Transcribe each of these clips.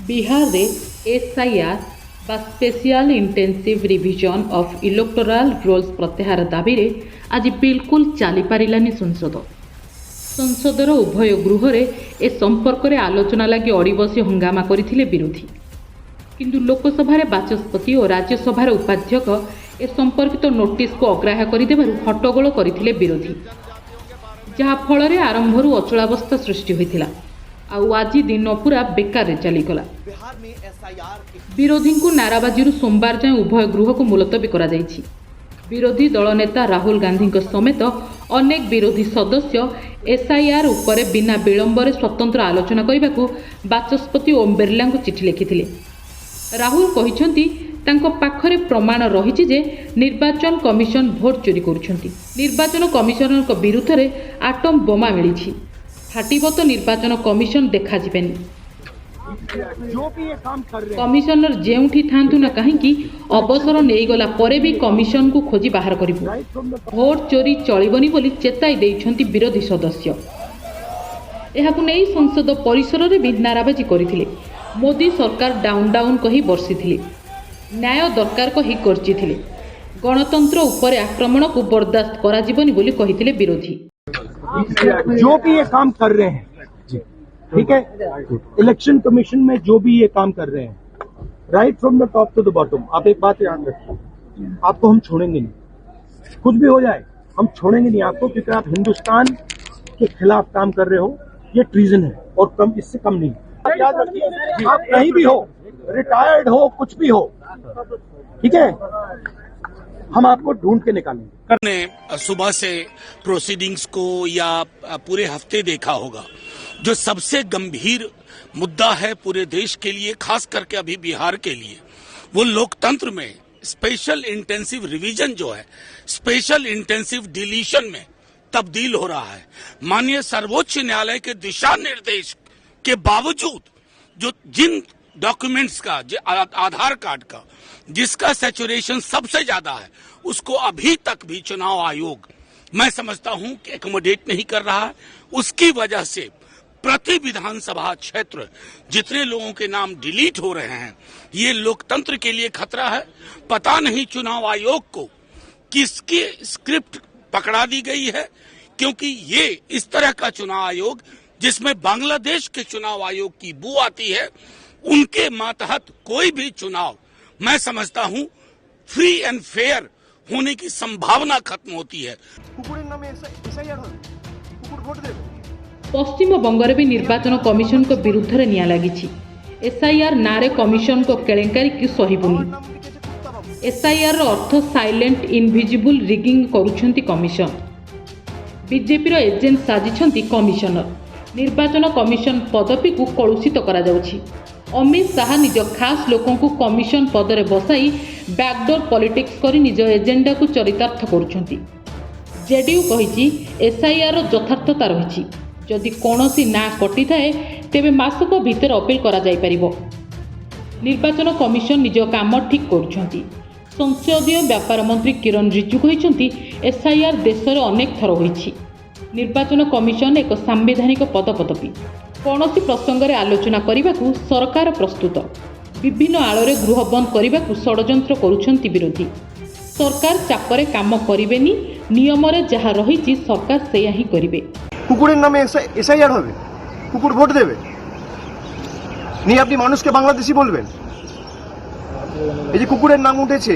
बिहार रे एसआईआर बा special intensive revision of electoral rolls प्रत्याहार दाबी रे आज बिल्कुल चली पारिलानी संसदर उभय गृह रे ए संपर्क रे आलोचना लगी अड़बसी हंगामा करथिले विरोधी किंतु लोकसभा बाचस्पति और राज्यसभा उपाध्यक्ष ए संपर्कित नोटिस को अग्राह्य करदेबारु हट्टगोल करथिले विरोधी जहा फल आरंभरू अचलावस्था सृष्टि होइथिला आउ आज दिन पूरा बेकार चलीगला। विरोधी को नाराबाजी सोमवार जाए उभय गृह को मुलतवी करा जायछि। विरोधी दल नेता राहुल गांधी समेत अनेक विरोधी सदस्य एसआईआर उपरे बिना विलंबर स्वतंत्र आलोचना करने को बाचस्पति ओम बिरला को चिठी लिखिथिले। राहुल कहिसंती तांको पाखरे प्रमाण रहिछि जे निर्वाचन कमिशन भोट चोरी करुछंती। निर्वाचन कमिशनर विरुद्ध रे आटम बोमा मिलिछि। फाटिब तो निर्वाचन कमिशन देखा जिबेनी। कमिशनर जेउठी थांतु ना कहीं अवसर नहींगला परे भी कमिशन को खोजी बाहर करिबु। भोट चोरी चलिबनी बोली चेताई देइछंती विरोधी सदस्य। एहाकु नै संसद परिसर रे भी नाराबाजी करथिले। मोदी सरकार डाउन डाउन कही बर्षिथिले। न्याय दरकार कही गर्जिथिले। गणतंत्र उपरे आक्रमण को बर्दाश्त करा जिबनी बोली कहिथिले विरोधी। जो भी ये काम कर रहे हैं, ठीक है, इलेक्शन कमीशन में जो भी ये काम कर रहे हैं, right from the top to the bottom, आप एक बात याद रखिए, आपको हम छोड़ेंगे नहीं। कुछ भी हो जाए हम छोड़ेंगे नहीं आपको, क्योंकि आप हिंदुस्तान के खिलाफ काम कर रहे हो। ये ट्रीजन है और कम इससे कम नहीं। याद रखिए, आप कहीं भी हो, रिटायर्ड हो, कुछ भी हो, ठीक है, हम आपको ढूंढ के निकालेंगे। ने सुबह से प्रोसीडिंग्स को या पूरे हफ्ते देखा होगा। जो सबसे गंभीर मुद्दा है पूरे देश के लिए, खास करके अभी बिहार के लिए, वो लोकतंत्र में स्पेशल इंटेंसिव रिवीजन जो है स्पेशल इंटेंसिव डिलीशन में तब्दील हो रहा है। माननीय सर्वोच्च न्यायालय के दिशा निर्देश के बावजूद जो जिन डॉक्यूमेंट्स का, आधार कार्ड का जिसका सैचुरेशन सबसे ज्यादा है, उसको अभी तक भी चुनाव आयोग मैं समझता हूं कि एकोमोडेट नहीं कर रहा है। उसकी वजह से प्रति विधानसभा क्षेत्र जितने लोगों के नाम डिलीट हो रहे हैं, ये लोकतंत्र के लिए खतरा है। पता नहीं चुनाव आयोग को किसकी स्क्रिप्ट पकड़ा दी गई है, क्योंकि ये इस तरह का चुनाव आयोग जिसमें बांग्लादेश के चुनाव आयोग की बू आती है, उनके मातहत कोई भी चुनाव मैं समझता हूं फ्री एंड फेयर होने की संभावना खत्म होती है। पश्चिम बंगर भी निर्वाचन कमिशन को विरुद्ध रे निया लागिछि। एसआईआर नारे कमिशन को केलेंकारी की सहिबुनी। एसआईआर रो अर्थ साइलेंट इनविजिबल रिगिंग करूछंती कमिशन। बीजेपी रो एजेंट साजिछंती कमिशनर। निर्वाचन कमिशन पदवी को कलुषित करा जाउछि। अमित शाह निज खास लोकों को कमिशन पदरे बसाई बैकडोर पॉलिटिक्स करी निज एजेंडा को चरितार्थ करुछंती। जेडीयू कहिछि एसआईआर रो यथार्थता रहिछि। जदि कोनोसी ना कटि थाए तेबे मासक भीतर अपील करा जाय परिबो। निर्वाचन कमिशन निज काम ठीक करुछंती। संसदीय व्यापार मंत्री किरण रिजिजू कहिछंती एसआईआर देश रे अनेक थर होइछि। निर्वाचन कमिशन एक संवैधानिक पदपदवी। कौनसी प्रसंग में आलोचना करने को सरकार प्रस्तुत। विभिन्न आलोरे गृह बंद करने को षड्यंत्र करुछंती विरोधी। सरकार चापरे काम करिवेनी, नियम रे जहाँ रही सरकार सेया ही करिवे। कुकुरेर नामे एसआईआर होबे, कुकुर भोट देবে, নিয়ে আপনি মানুষকে বাংলাদেশি বলবেন? এই যে কুকুরের নাম উঠেছে,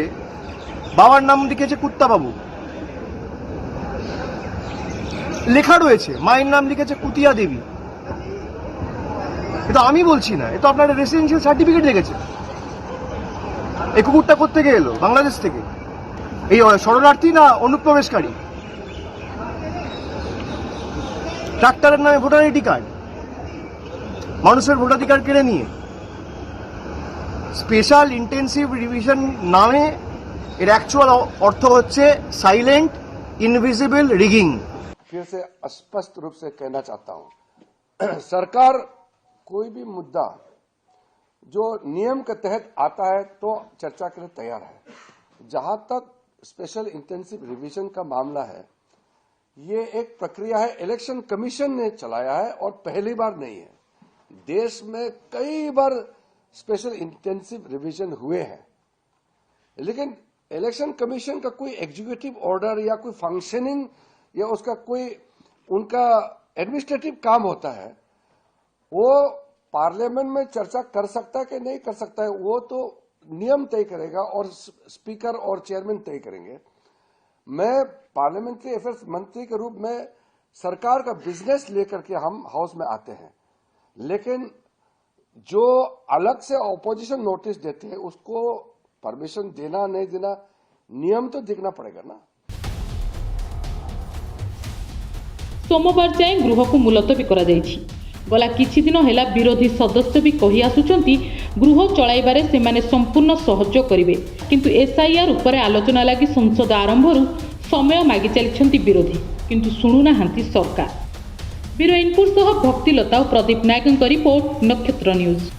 বাবার নাম লিখেছে কুত্তা বাবু, লেখা রয়েছে মায়ের নাম লিখেছে কুতিয়া দেবী। এটা আমি বলছি না, এটা আপনার রেসিডেন্সিয়াল সার্টিফিকেট লেগেছে। এই কুকুরটা কোত্থেকে এলো? বাংলাদেশ থেকে। এই শরণার্থী না অনুপ্রবেশকারী? ট্রাক্টরের নামে ভোটার আইডি কার্ড, মানুষের ভোটাধিকার কেড়ে নিয়ে স্পেশাল ইন্টেন্সিভ রিভিশন নামে এর অ্যাকচুয়াল অর্থ হচ্ছে সাইলেন্ট इनविजिबल रिगिंग। फिर से स्पष्ट रूप से कहना चाहता हूं, सरकार कोई भी मुद्दा जो नियम के तहत आता है तो चर्चा के लिए तैयार है। जहां तक स्पेशल इंटेंसिव रिवीजन का मामला है, ये एक प्रक्रिया है, इलेक्शन कमीशन ने चलाया है और पहली बार नहीं है। देश में कई बार स्पेशल इंटेंसिव रिवीजन हुए हैं, लेकिन इलेक्शन कमीशन का कोई एग्जीक्यूटिव ऑर्डर या कोई फंक्शनिंग या उसका कोई उनका एडमिनिस्ट्रेटिव काम होता है, वो पार्लियामेंट में चर्चा कर सकता है कि नहीं कर सकता है, वो तो नियम तय करेगा और स्पीकर और चेयरमैन तय करेंगे। मैं पार्लियामेंट्री अफेयर्स मंत्री के रूप में सरकार का बिजनेस लेकर के हम हाउस में आते हैं, लेकिन जो अलग से ऑपोजिशन नोटिस देते हैं उसको परमिशन देना नहीं देना नियम तो देखना पड़ेगा ना। सोमवार जाए गृह को मुलतवी करा जायछि। गला किछि दिन हेला विरोधी सदस्य भी कहि आसुचंती गृह चलाइबारे सेमाने संपूर्ण सहयोग करिवे, किंतु एसआईआर उपरे आलोचना लागि संसद आरंभरू समय मागि चलिछंती विरोधी, किंतु सुनु नाहांती सरकार। ब्यूरो इनपुट सह भक्तिलता और प्रदीप नायकଙ୍କ रिपोर्ट, नक्षत्र न्यूज।